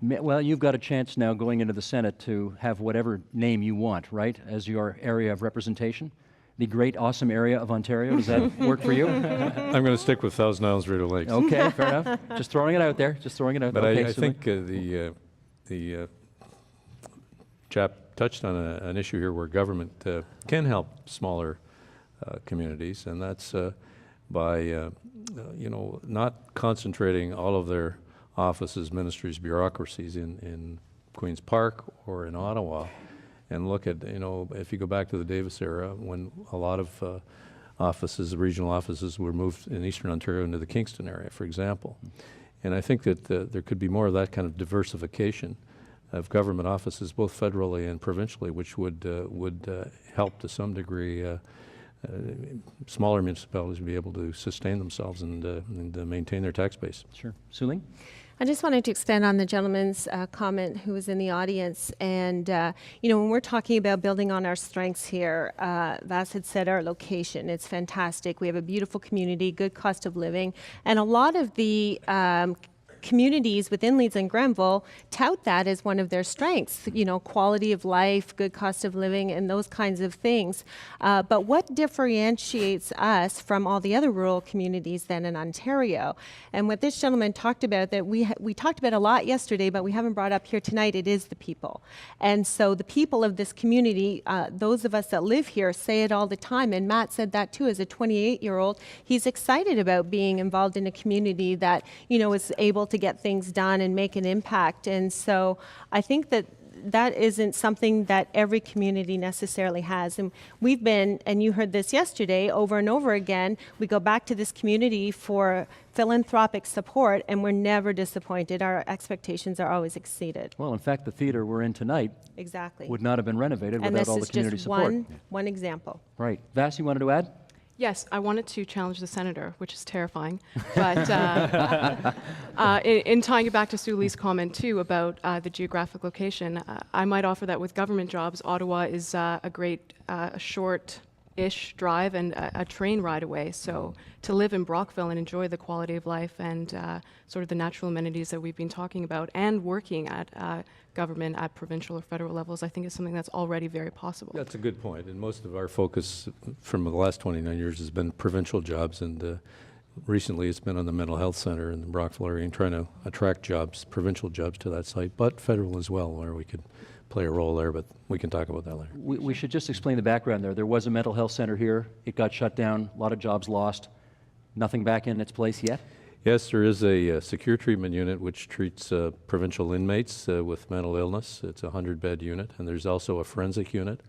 Speaker 1: Well, you've got a chance now going into the Senate to have whatever name you want, right, as your area of representation? The great, awesome area of Ontario. Does that work for you?
Speaker 2: I'm going to stick with Thousand Islands Radio Lakes.
Speaker 1: Okay, fair enough. Just throwing it out there. Just throwing it out there.
Speaker 2: But
Speaker 1: Okay,
Speaker 2: I
Speaker 1: Susan?
Speaker 2: think the chap touched on an issue here where government can help smaller communities, and that's by not concentrating all of their offices, ministries, bureaucracies in Queen's Park or in Ottawa, and look at, if you go back to the Davis era when a lot of offices, regional offices, were moved in Eastern Ontario into the Kingston area, for example. And I think that there could be more of that kind of diversification of government offices, both federally and provincially, which would help to some degree smaller municipalities be able to sustain themselves and maintain their tax base.
Speaker 1: Sure. Suling?
Speaker 5: I just wanted to expand on the gentleman's comment who was in the audience. And, when we're talking about building on our strengths here, Vas had said our location. It's fantastic. We have a beautiful community, good cost of living. And a lot of the communities within Leeds and Grenville tout that as one of their strengths, quality of life, good cost of living, and those kinds of things. But what differentiates us from all the other rural communities then in Ontario? And what this gentleman talked about, that we talked about a lot yesterday, but we haven't brought up here tonight, it is the people. And so the people of this community, those of us that live here, say it all the time, and Matt said that too as a 28-year-old. He's excited about being involved in a community that, is able to get things done and make an impact. And so I think that isn't something that every community necessarily has. And we've been, and you heard this yesterday, over and over again, we go back to this community for philanthropic support, and we're never disappointed. Our expectations are always exceeded.
Speaker 1: Well, in fact, the theater we're in tonight
Speaker 5: Exactly.
Speaker 1: would not have been renovated
Speaker 5: And
Speaker 1: without
Speaker 5: this
Speaker 1: all the
Speaker 5: is
Speaker 1: community
Speaker 5: just
Speaker 1: support.
Speaker 5: one example.
Speaker 1: Right. Vass, you wanted to add?
Speaker 7: Yes, I wanted to challenge the senator, which is terrifying. But in tying it back to Sue Lee's comment, too, about the geographic location, I might offer that with government jobs, Ottawa is a great short-ish drive and a train ride away. So to live in Brockville and enjoy the quality of life and sort of the natural amenities that we've been talking about and working at government at provincial or federal levels, I think is something that's already very possible.
Speaker 2: That's a good point, and most of our focus from the last 29 years has been provincial jobs, and recently it's been on the mental health center in the Brockville area and trying to attract jobs, provincial jobs to that site, but federal as well, where we could play a role there, but we can talk about that later.
Speaker 1: We should just explain the background there. There was a mental health center here. It got shut down, a lot of jobs lost. Nothing back in its place yet?
Speaker 2: Yes, there is a secure treatment unit which treats provincial inmates with mental illness. It's a 100-bed unit, and there's also a forensic unit.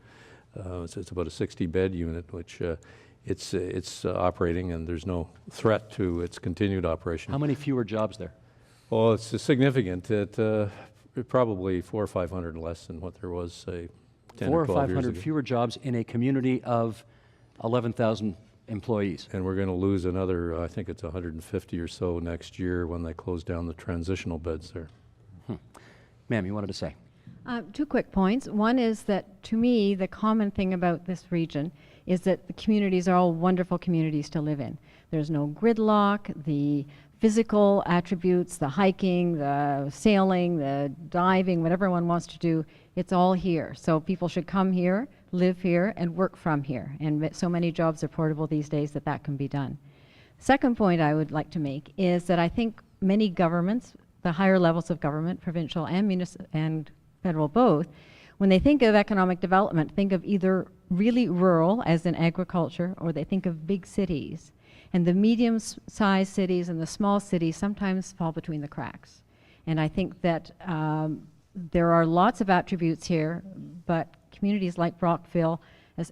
Speaker 2: It's about a 60-bed unit, which it's operating, and there's no threat to its continued operation.
Speaker 1: How many fewer jobs there?
Speaker 2: Well, it's significant. Probably 400 or 500 less than what there was, say, 10
Speaker 1: 400
Speaker 2: or
Speaker 1: or
Speaker 2: 12 years
Speaker 1: 500
Speaker 2: ago.
Speaker 1: fewer jobs in a community of 11,000 employees.
Speaker 2: And we're going to lose another, I think it's 150 or so next year when they close down the transitional beds there.
Speaker 1: Ma'am, you wanted to say?
Speaker 13: 2 quick points. One is that, to me, the common thing about this region is that the communities are all wonderful communities to live in. There's no gridlock. The physical attributes, the hiking, the sailing, the diving, whatever one wants to do, it's all here. So people should come here, live here, and work from here. And so many jobs are portable these days that that can be done. Second point I would like to make is that I think many governments, the higher levels of government, provincial and federal both, when they think of economic development, think of either really rural, as in agriculture, or they think of big cities. And the medium-sized cities and the small cities sometimes fall between the cracks. And I think that there are lots of attributes here, but communities like Brockville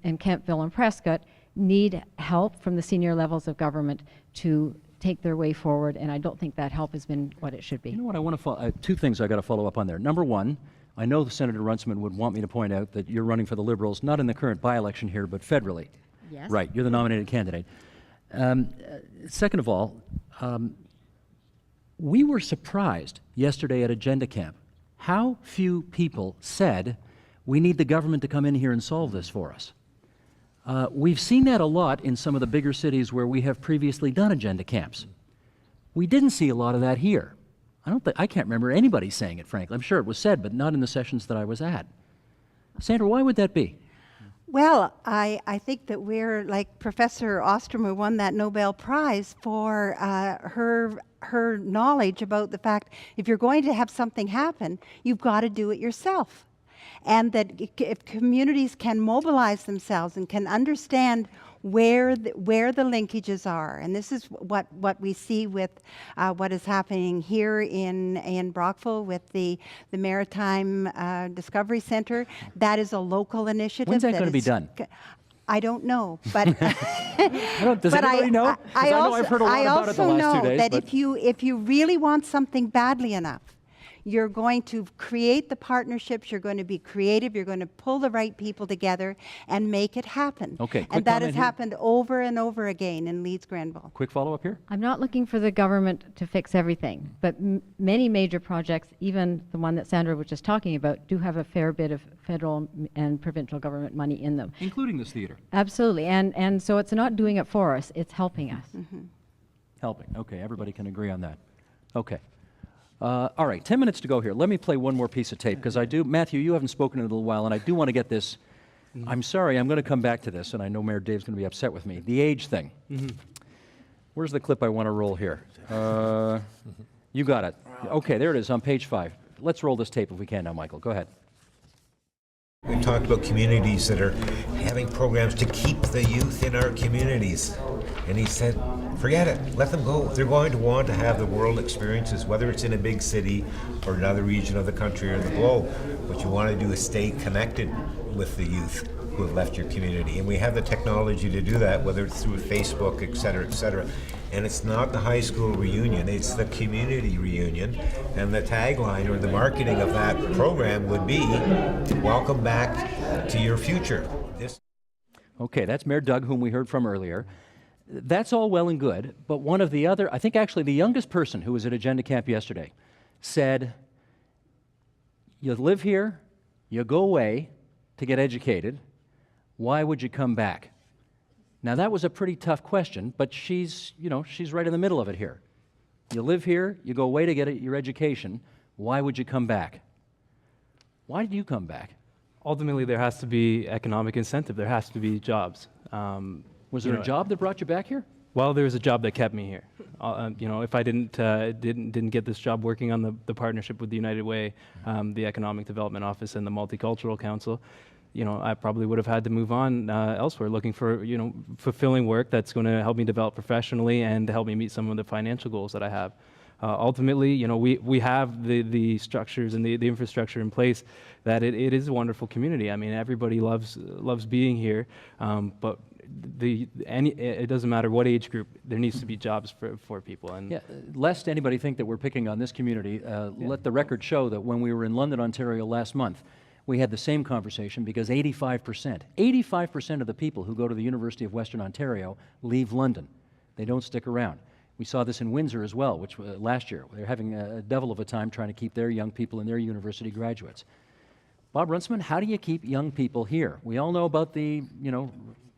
Speaker 13: and Kentville and Prescott need help from the senior levels of government to take their way forward, and I don't think that help has been what it should be.
Speaker 1: You know what, I want to follow, 2 things I got to follow up on there. Number one, I know Senator Runciman would want me to point out that you're running for the Liberals, not in the current by-election here, but federally.
Speaker 13: Yes.
Speaker 1: Right, you're the nominated candidate. Second of all, we were surprised yesterday at Agenda Camp how few people said, we need the government to come in here and solve this for us. We've seen that a lot in some of the bigger cities where we have previously done agenda camps. We didn't see a lot of that here. I can't remember anybody saying it, frankly. I'm sure it was said, but not in the sessions that I was at. Sandra, why would that be?
Speaker 4: Well, I think that we're like Professor Ostrom, who won that Nobel Prize for her knowledge about the fact if you're going to have something happen, you've got to do it yourself. And that if communities can mobilize themselves and can understand where the linkages are, and this is what we see with what is happening here in Brockville with the Maritime Discovery Center. That is a local initiative.
Speaker 1: When's that going to be done?
Speaker 4: I don't know, but
Speaker 1: does anybody know? 'Cause I know I've heard a lot about it the last 2 days.
Speaker 4: That if you really want something badly enough, you're going to create the partnerships, you're going to be creative, you're going to pull the right people together and make it happen.
Speaker 1: Okay, quick
Speaker 4: and that
Speaker 1: comment
Speaker 4: has
Speaker 1: here.
Speaker 4: happened over and over again in Leeds-Grenville.
Speaker 1: Quick follow-up here?
Speaker 13: I'm not looking for the government to fix everything, but many major projects, even the one that Sandra was just talking about, do have a fair bit of federal and provincial government money in them.
Speaker 1: Including this theater.
Speaker 13: Absolutely, and so it's not doing it for us, it's helping us.
Speaker 1: Helping. Okay, everybody can agree on that. Okay. All right, 10 minutes to go here. Let me play one more piece of tape, because Matthew, you haven't spoken in a little while, and I do want to get this. I'm sorry, I'm going to come back to this, and I know Mayor Dave's going to be upset with me. The age thing. Where's the clip I want to roll here? You got it. Okay, there it is on page 5. Let's roll this tape if we can now, Michael. Go ahead.
Speaker 8: We talked about communities that are having programs to keep the youth in our communities. And he said, forget it, let them go. They're going to want to have the world experiences, whether it's in a big city or another region of the country or the globe. What you want to do is stay connected with the youth who have left your community. And we have the technology to do that, whether it's through Facebook, et cetera, et cetera. And it's not the high school reunion, it's the community reunion. And the tagline or the marketing of that program would be, welcome back to your future.
Speaker 1: Okay, that's Mayor Doug, whom we heard from earlier. That's all well and good, but one of the other, I think actually the youngest person who was at Agenda Camp yesterday said, you live here, you go away to get educated, why would you come back? Now that was a pretty tough question, but she's right in the middle of it here. You live here, you go away to get your education, why would you come back? Why did you come back?
Speaker 6: Ultimately, there has to be economic incentive. There has to be jobs.
Speaker 1: Was there a job that brought you back here?
Speaker 6: Well, there's a job that kept me here. If I didn't get this job working on the partnership with the United Way, the Economic Development Office, and the Multicultural Council, I probably would have had to move on elsewhere, looking for fulfilling work that's going to help me develop professionally and help me meet some of the financial goals that I have. Ultimately, we have the structures and the infrastructure in place that it is a wonderful community. I mean, everybody loves being here, but it doesn't matter what age group, there needs to be jobs for people. And
Speaker 1: Yeah, lest anybody think that we're picking on this community, let the record show that when we were in London, Ontario last month, we had the same conversation because 85% of the people who go to the University of Western Ontario leave London. They don't stick around. We saw this in Windsor as well, which last year. They're having a devil of a time trying to keep their young people and their university graduates. Bob Runciman, how do you keep young people here? We all know about the,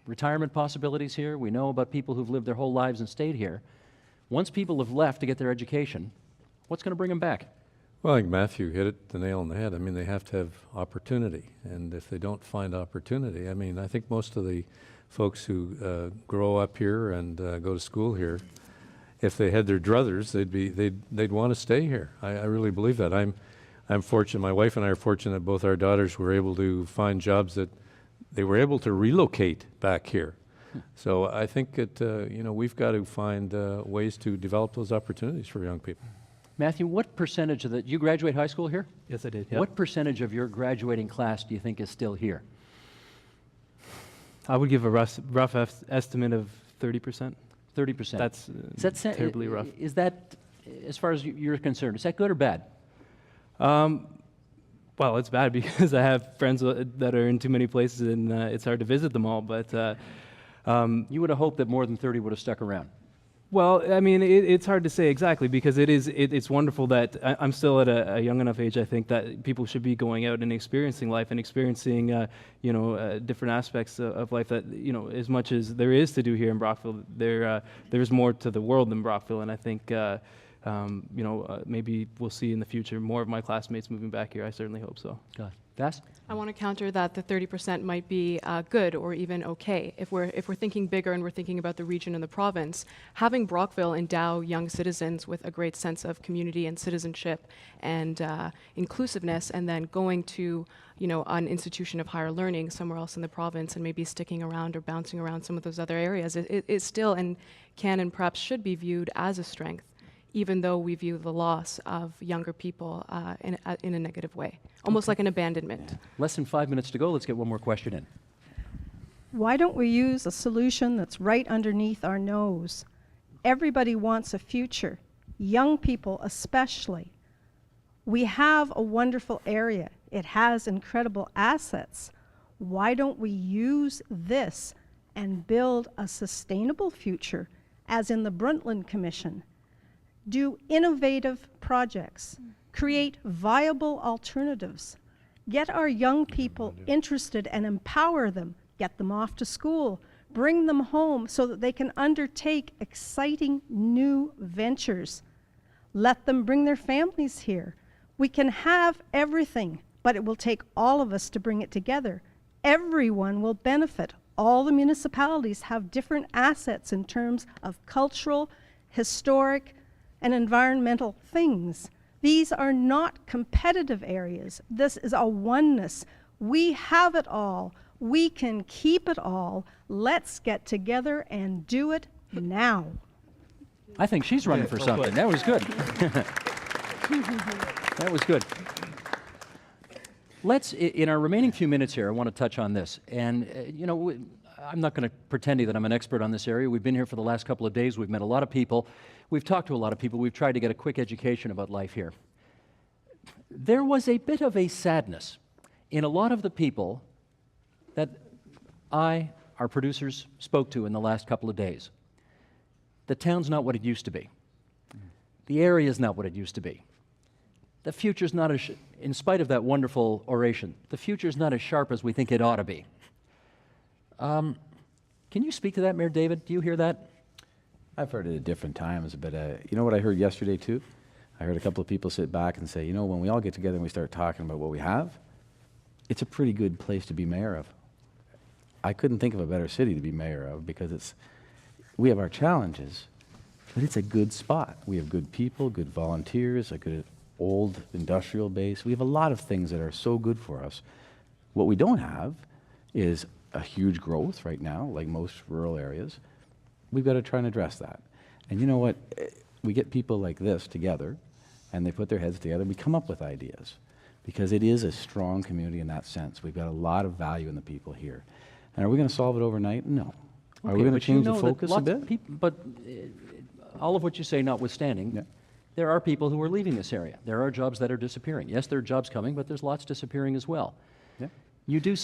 Speaker 1: retirement possibilities here. We know about people who've lived their whole lives and stayed here. Once people have left to get their education, what's going to bring them back?
Speaker 2: Well, I think Matthew hit the nail on the head. I mean, they have to have opportunity. And if they don't find opportunity, I mean, I think most of the folks who grow up here and go to school here, if they had their druthers, they'd want to stay here. I really believe that. I'm fortunate. My wife and I are fortunate that both our daughters were able to find jobs that they were able to relocate back here. So I think that we've got to find ways to develop those opportunities for young people.
Speaker 1: Matthew, what percentage of you graduate high school here?
Speaker 6: yes, I did. Yep.
Speaker 1: What percentage of your graduating class do you think is still here?
Speaker 6: I would give a rough estimate of 30%.
Speaker 1: 30%.
Speaker 6: That's terribly rough.
Speaker 1: Is that, as far as you're concerned, is that good or bad?
Speaker 6: Well, it's bad because I have friends that are in too many places and it's hard to visit them all. But
Speaker 1: you would have hoped that more than 30 would have stuck around.
Speaker 6: Well, I mean, it's hard to say exactly because it's wonderful that I'm still at a young enough age, I think, that people should be going out and experiencing life and experiencing, different aspects of life that, as much as there is to do here in Brockville, there's more to the world than Brockville. And I think, maybe we'll see in the future more of my classmates moving back here. I certainly hope so.
Speaker 1: God. Vass?
Speaker 7: I want to counter that the 30% might be good or even okay. If we're thinking bigger and we're thinking about the region and the province, having Brockville endow young citizens with a great sense of community and citizenship and inclusiveness, and then going to an institution of higher learning somewhere else in the province and maybe sticking around or bouncing around some of those other areas, it still and can and perhaps should be viewed as a strength, even though we view the loss of younger people in a negative way, almost like an abandonment.
Speaker 1: Yeah. Less than 5 minutes to go. Let's get one more question in.
Speaker 14: Why don't we use a solution that's right underneath our nose? Everybody wants a future, young people especially. We have a wonderful area. It has incredible assets. Why don't we use this and build a sustainable future, as in the Brundtland Commission? Do innovative projects, create viable alternatives, get our young people interested and empower them, get them off to school, bring them home so that they can undertake exciting new ventures. Let them bring their families here. We can have everything, but it will take all of us to bring it together. Everyone will benefit. All the municipalities have different assets in terms of cultural, historic, and environmental things. These are not competitive areas. This is a oneness. We have it all. We can keep it all. Let's get together and do it now.
Speaker 1: I think she's running for something. That was good. That was good. Let's, in our remaining few minutes here, I want to touch on this. And, I'm not going to pretend that I'm an expert on this area. We've been here for the last couple of days. We've met a lot of people. We've talked to a lot of people. We've tried to get a quick education about life here. There was a bit of a sadness in a lot of the people that our producers, spoke to in the last couple of days. The town's not what it used to be. The area's not what it used to be. The future's not as, in spite of that wonderful oration, the future's not as sharp as we think it ought to be. Can you speak to that, Mayor David? Do you hear that?
Speaker 3: I've heard it at different times, but you know what I heard yesterday too? I heard a couple of people sit back and say, when we all get together and we start talking about what we have, it's a pretty good place to be mayor of. I couldn't think of a better city to be mayor of because we have our challenges, but it's a good spot. We have good people, good volunteers, a good old industrial base. We have a lot of things that are so good for us. What we don't have is a huge growth right now, like most rural areas. We've got to try and address that. And you know what? We get people like this together, and they put their heads together, and we come up with ideas, because it is a strong community in that sense. We've got a lot of value in the people here. And are we going to solve it overnight? No. Are we going to change the focus a bit?
Speaker 1: But all of what you say notwithstanding,
Speaker 3: Yeah.
Speaker 1: there are people who are leaving this area. There are jobs that are disappearing. Yes, there are jobs coming, but there's lots disappearing as well.
Speaker 3: Yeah.
Speaker 1: You do,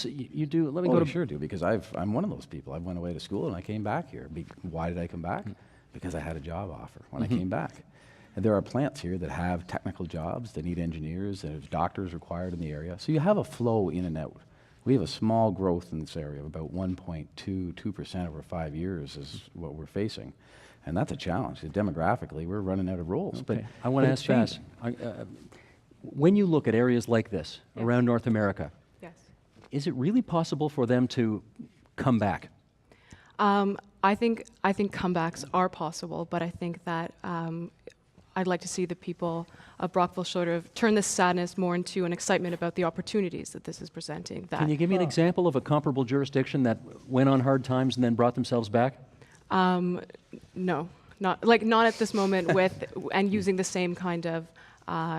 Speaker 1: let me
Speaker 3: Oh,
Speaker 1: go
Speaker 3: I
Speaker 1: to...
Speaker 3: sure do, because I'm one of those people. I went away to school and I came back here. Why did I come back? Because I had a job offer when I came back. And there are plants here that have technical jobs, that need engineers, there's doctors required in the area. So you have a flow in and out. We have a small growth in this area of about 1.22% over 5 years is what we're facing. And that's a challenge. Demographically, we're running out of roles.
Speaker 1: But I want to ask Vass, when you look at areas like this around North America,
Speaker 7: Yes.
Speaker 1: is it really possible for them to come back?
Speaker 7: I think comebacks are possible, but I think that I'd like to see the people of Brockville sort of turn this sadness more into an excitement about the opportunities that this is presenting.
Speaker 1: Can you give me an example of a comparable jurisdiction that went on hard times and then brought themselves back?
Speaker 7: No, not at this moment with and using the same kind of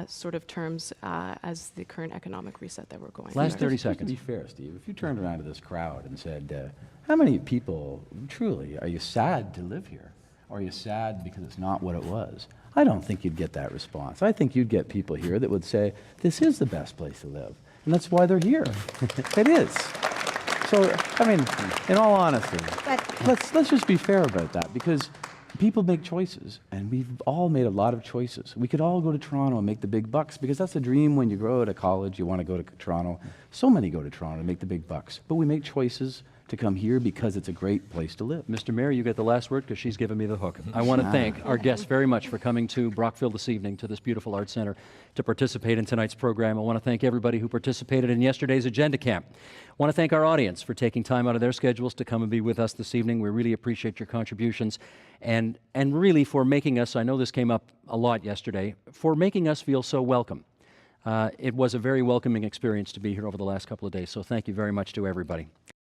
Speaker 7: sort of terms as the current economic reset that we're going through.
Speaker 1: Last 30
Speaker 3: Just to
Speaker 1: seconds.
Speaker 3: be fair, Steve, if you turned around to this crowd and said, how many people, truly, are you sad to live here? Or are you sad because it's not what it was? I don't think you'd get that response. I think you'd get people here that would say, this is the best place to live. And that's why they're here. It is. So, I mean, in all honesty, let's just be fair about that, because people make choices, and we've all made a lot of choices. We could all go to Toronto and make the big bucks, because that's a dream. When you grow out of college, you want to go to Toronto. So many go to Toronto to make the big bucks. But we make choices to come here because it's a great place to live.
Speaker 1: Mr. Mayor, you get the last word because she's given me the hook. I want to thank our guests very much for coming to Brockville this evening, to this beautiful Arts Center, to participate in tonight's program. I want to thank everybody who participated in yesterday's Agenda Camp. I want to thank our audience for taking time out of their schedules to come and be with us this evening. We really appreciate your contributions and really for making us, I know this came up a lot yesterday, for making us feel so welcome. It was a very welcoming experience to be here over the last couple of days, so thank you very much to everybody.